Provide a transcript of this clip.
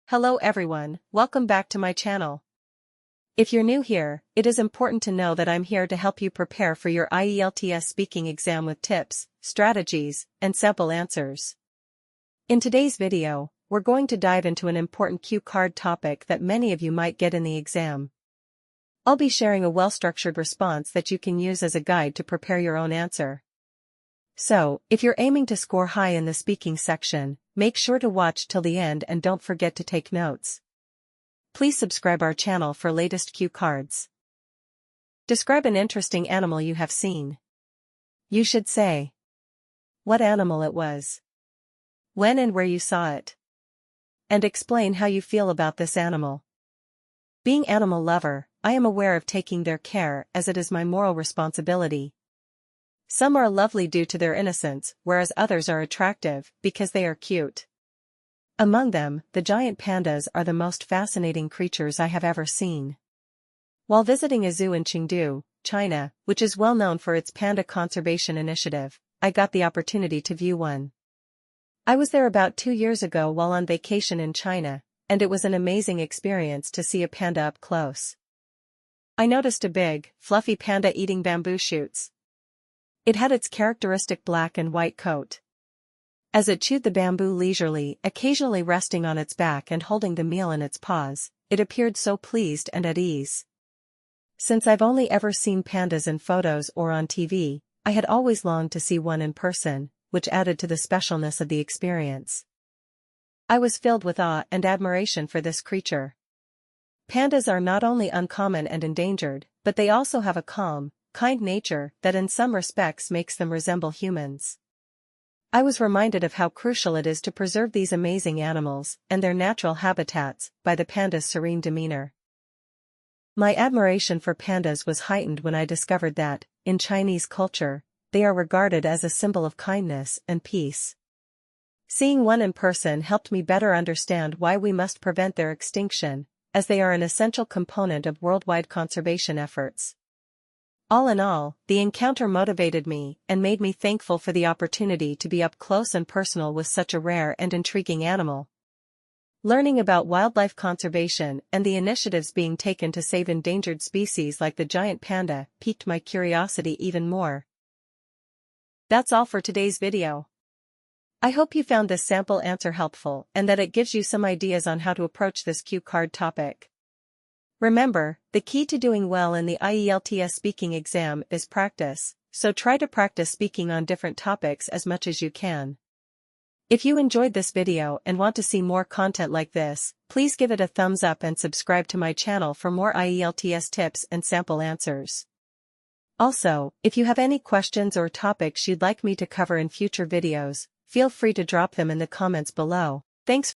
Hello everyone, welcome back to my channel. If you're new here, it is important to know that I'm here to help you prepare for your IELTS speaking exam with tips, strategies, and sample answers. In today's video, we're going to dive into an important cue card topic that many of you might get in the exam. I'll be sharing a well-structured response that you can use as a guide to prepare your own answer. So, if you're aiming to score high in the speaking section, make sure to watch till the end and don't forget to take notes. Please subscribe our channel for latest cue cards. Describe an interesting animal you have seen. You should say what animal it was, when and where you saw it, and explain how you feel about this animal. Being animal lover, I am aware of taking their care as it is my moral responsibility. Some are lovely due to their innocence, whereas others are attractive because they are cute. Among them, the giant pandas are the most fascinating creatures I have ever seen. While visiting a zoo in Chengdu, China, which is well known for its panda conservation initiative, I got the opportunity to view one. I was there about 2 years ago while on vacation in China, and it was an amazing experience to see a panda up close. I noticed a big, fluffy panda eating bamboo shoots. It had its characteristic black and white coat. As it chewed the bamboo leisurely, occasionally resting on its back and holding the meal in its paws, it appeared so pleased and at ease. Since I've only ever seen pandas in photos or on TV, I had always longed to see one in person, which added to the specialness of the experience. I was filled with awe and admiration for this creature. Pandas are not only uncommon and endangered, but they also have a calm, kind nature that in some respects makes them resemble humans. I was reminded of how crucial it is to preserve these amazing animals and their natural habitats by the panda's serene demeanor. My admiration for pandas was heightened when I discovered that, in Chinese culture, they are regarded as a symbol of kindness and peace. Seeing one in person helped me better understand why we must prevent their extinction, as they are an essential component of worldwide conservation efforts. All in all, the encounter motivated me and made me thankful for the opportunity to be up close and personal with such a rare and intriguing animal. Learning about wildlife conservation and the initiatives being taken to save endangered species like the giant panda piqued my curiosity even more. That's all for today's video. I hope you found this sample answer helpful and that it gives you some ideas on how to approach this cue card topic. Remember, the key to doing well in the IELTS speaking exam is practice, so try to practice speaking on different topics as much as you can. If you enjoyed this video and want to see more content like this, please give it a thumbs up and subscribe to my channel for more IELTS tips and sample answers. Also, if you have any questions or topics you'd like me to cover in future videos, feel free to drop them in the comments below. Thanks.